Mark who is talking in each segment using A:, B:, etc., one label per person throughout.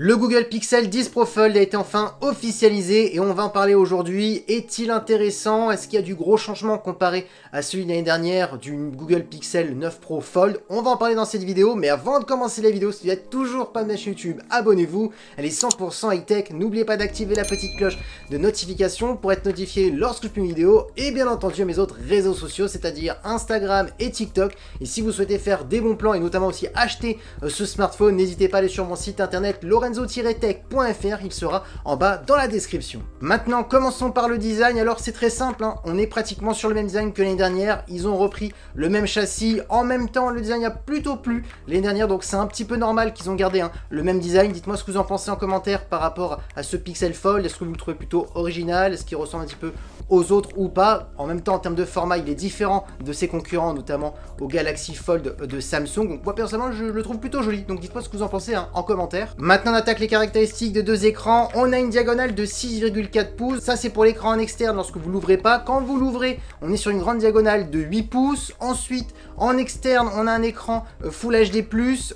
A: Le Google Pixel 10 Pro Fold a été enfin officialisé et on va en parler aujourd'hui. Est-il intéressant? Est-ce qu'il y a du gros changement comparé à celui de l'année dernière du Google Pixel 9 Pro Fold? On va en parler dans cette vidéo, mais avant de commencer la vidéo, si vous n'êtes toujours pas de ma chaîne YouTube, abonnez-vous. Elle est 100% high-tech. N'oubliez pas d'activer la petite cloche de notification pour être notifié lorsque je publie une vidéo et bien entendu à mes autres réseaux sociaux, c'est-à-dire Instagram et TikTok. Et si vous souhaitez faire des bons plans et notamment aussi acheter ce smartphone, n'hésitez pas à aller sur mon site internet lorenzo-tech.fr, il sera en bas dans la description. Maintenant, commençons par le design. Alors c'est très simple, hein. On est pratiquement sur le même design que l'année dernière. Ils ont repris le même châssis. En même temps, le design a plutôt plu l'année dernière, donc c'est un petit peu normal qu'ils ont gardé le même design. Dites-moi ce que vous en pensez en commentaire par rapport à ce Pixel Fold. Est-ce que vous le trouvez plutôt original? Est-ce qu'il ressemble un petit peu aux autres ou pas? En même temps, en termes de format, il est différent de ses concurrents, notamment au Galaxy Fold de Samsung. Donc moi personnellement, je le trouve plutôt joli. Donc dites-moi ce que vous en pensez en commentaire. Maintenant, on attaque les caractéristiques de deux écrans. On a une diagonale de 6,4 pouces. Ça, c'est pour l'écran en externe lorsque vous l'ouvrez pas. Quand vous l'ouvrez, on est sur une grande diagonale de 8 pouces. Ensuite, en externe, on a un écran Full HD+,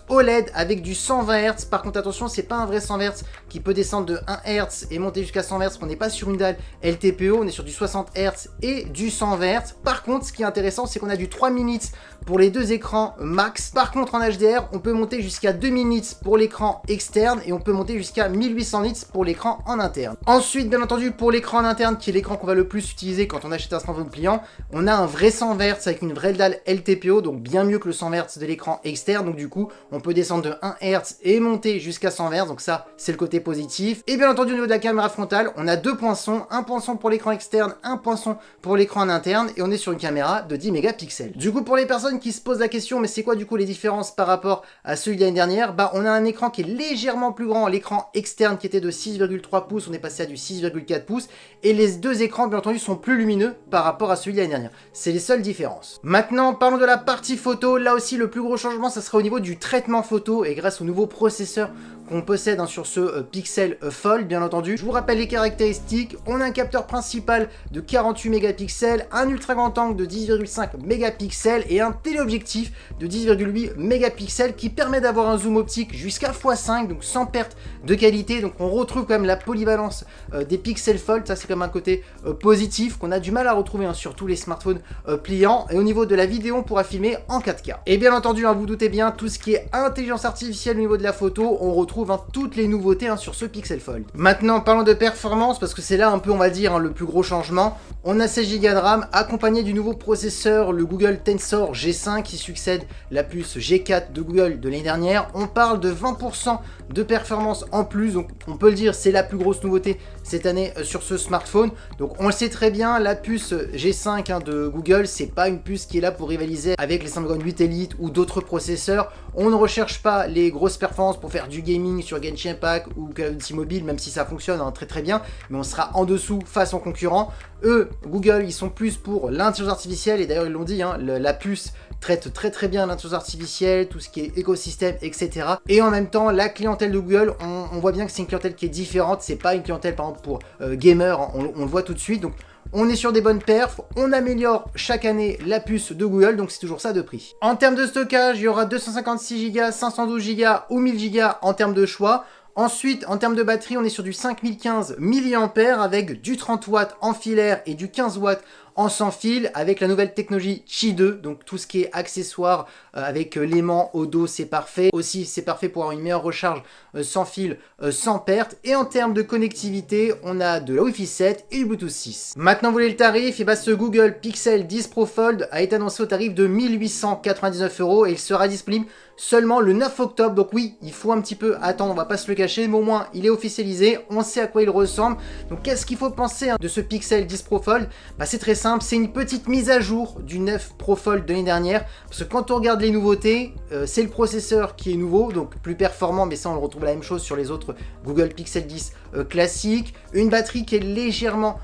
A: OLED avec du 120 Hz. Par contre, attention, c'est pas un vrai 100 Hz qui peut descendre de 1 Hz et monter jusqu'à 100 Hz. On n'est pas sur une dalle LTPO, on est sur du 60 Hz et du 120 Hz. Par contre, ce qui est intéressant, c'est qu'on a du 3000 nits pour les deux écrans max. Par contre, en HDR, on peut monter jusqu'à 2000 nits pour l'écran externe et on peut monter jusqu'à 1800 nits pour l'écran en interne. Ensuite, bien entendu, pour l'écran en interne, qui est l'écran qu'on va le plus utiliser quand on achète un smartphone pliant, on a un vrai 120 Hz avec une vraie dalle LTPO, donc bien mieux que le 120 Hz de l'écran externe. Donc du coup, on peut descendre de 1 Hz et monter jusqu'à 120 Hz. Donc ça, c'est le côté positif. Et bien entendu, au niveau de la caméra frontale, on a deux poinçons, un poinçon pour l'écran externe, un poinçon pour l'écran en interne, et on est sur une caméra de 10 mégapixels. Du coup, pour les personnes qui se posent la question, mais c'est quoi du coup les différences par rapport à celui de l'année dernière? Bah, on a un écran qui est légèrement plus grand, l'écran externe qui était de 6,3 pouces, on est passé à du 6,4 pouces, et les deux écrans, bien entendu, sont plus lumineux par rapport à celui de l'année dernière. C'est les seules différences. Maintenant, parlons de la partie photo. Là aussi, le plus gros changement, ça sera au niveau du traitement photo, et grâce au nouveau processeur qu'on possède sur ce Pixel Fold, bien entendu. Je vous rappelle les caractéristiques. On a un capteur principal de 48 mégapixels, un ultra grand angle de 10,5 mégapixels et un téléobjectif de 10,8 mégapixels qui permet d'avoir un zoom optique jusqu'à x5, donc sans perte de qualité. Donc on retrouve quand même la polyvalence des Pixel Fold. Ça, c'est quand même un côté positif qu'on a du mal à retrouver sur tous les smartphones pliants. Et au niveau de la vidéo, on pourra filmer en 4K. Et bien entendu, vous doutez bien, tout ce qui est intelligence artificielle au niveau de la photo, on retrouve toutes les nouveautés sur ce Pixel Fold. Maintenant, parlons de performance, parce que c'est là un peu, on va dire, le plus gros changement. On a 16 Go de RAM, accompagné du nouveau processeur, le Google Tensor G5, qui succède la puce G4 de Google de l'année dernière. On parle de 20% de performance en plus, donc on peut le dire, c'est la plus grosse nouveauté cette année sur ce smartphone. Donc on le sait très bien, la puce G5 de Google, c'est pas une puce qui est là pour rivaliser avec les Snapdragon 8 Elite ou d'autres processeurs. On ne recherche pas les grosses performances pour faire du gaming sur Genshin Impact ou Call of Duty Mobile, même si ça fonctionne très très bien, mais on sera en dessous face aux concurrents. Eux, Google, ils sont plus pour l'intelligence artificielle, et d'ailleurs ils l'ont dit, la puce traite très très bien l'intelligence artificielle, tout ce qui est écosystème, etc. Et en même temps, la clientèle de Google, on voit bien que c'est une clientèle qui est différente, c'est pas une clientèle par exemple pour gamers, on le voit tout de suite. Donc on est sur des bonnes perfs, on améliore chaque année la puce de Google, donc c'est toujours ça de prix. En termes de stockage, il y aura 256 Go, 512 Go ou 1000 Go en termes de choix. Ensuite, en termes de batterie, on est sur du 5015 mAh avec du 30 watts en filaire et du 15 watts en sans fil avec la nouvelle technologie Qi 2, donc tout ce qui est accessoire avec l'aimant au dos, c'est parfait. Aussi, c'est parfait pour avoir une meilleure recharge sans fil, sans perte. Et en termes de connectivité, on a de la Wi-Fi 7 et du Bluetooth 6. Maintenant, vous voulez le tarif? Et ce Google Pixel 10 Pro Fold a été annoncé au tarif de 1899 € et il sera disponible seulement le 9 octobre. Donc oui, il faut un petit peu attendre, on va pas se le cacher, mais au moins il est officialisé, on sait à quoi il ressemble. Donc qu'est-ce qu'il faut penser de ce Pixel 10 Pro Fold? C'est très simple, c'est une petite mise à jour du 9 Pro Fold de l'année dernière, parce que quand on regarde les nouveautés, c'est le processeur qui est nouveau, donc plus performant, mais ça on le retrouve la même chose sur les autres Google Pixel 10 classiques, une batterie qui est légèrement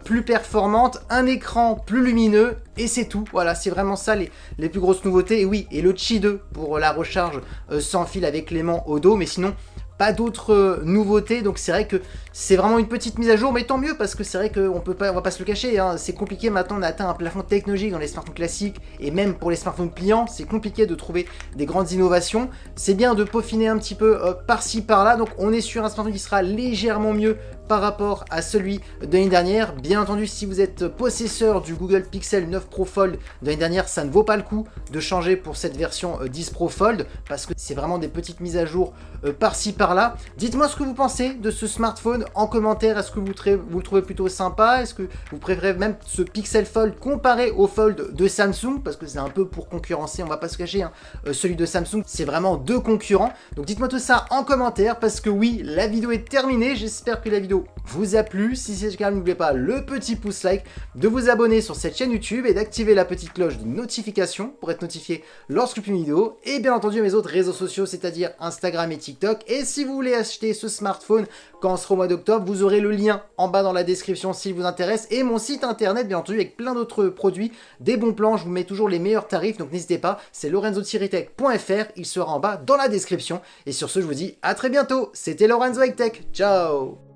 A: plus performante, un écran plus lumineux, et c'est tout. Voilà, c'est vraiment ça les plus grosses nouveautés. Et oui, et le Qi 2 pour la recharge sans fil avec l'aimant au dos, mais sinon pas d'autres nouveautés, donc c'est vrai que c'est vraiment une petite mise à jour, mais tant mieux, parce que c'est vrai qu'on va pas se le cacher, hein, c'est compliqué maintenant, on a atteint un plafond technologique dans les smartphones classiques, et même pour les smartphones pliants, c'est compliqué de trouver des grandes innovations. C'est bien de peaufiner un petit peu par-ci par-là, donc on est sur un smartphone qui sera légèrement mieux par rapport à celui de l'année dernière. Bien entendu, si vous êtes possesseur du Google Pixel 9 Pro Fold de l'année dernière, ça ne vaut pas le coup de changer pour cette version 10 Pro Fold, parce que c'est vraiment des petites mises à jour par-ci par-là. Dites-moi ce que vous pensez de ce smartphone en commentaire. Est-ce que vous le trouvez plutôt sympa? Est-ce que vous préférez même ce Pixel Fold comparé au Fold de Samsung? Parce que c'est un peu pour concurrencer, on va pas se cacher, hein, celui de Samsung, c'est vraiment deux concurrents. Donc dites-moi tout ça en commentaire, parce que oui, la vidéo est terminée. J'espère que la vidéo vous a plu. Si c'est le cas, n'oubliez pas le petit pouce like, de vous abonner sur cette chaîne YouTube et d'activer la petite cloche de notification pour être notifié lorsque je publie une vidéo. Et bien entendu mes autres réseaux sociaux, c'est-à-dire Instagram et TikTok. Et si vous voulez acheter ce smartphone quand on sera au mois d'octobre, vous aurez le lien en bas dans la description s'il vous intéresse. Et mon site internet, bien entendu, avec plein d'autres produits, des bons plans. Je vous mets toujours les meilleurs tarifs, donc n'hésitez pas. C'est lorenzo-tech.fr, il sera en bas dans la description. Et sur ce, je vous dis à très bientôt. C'était Lorenzo avec Tech. Ciao!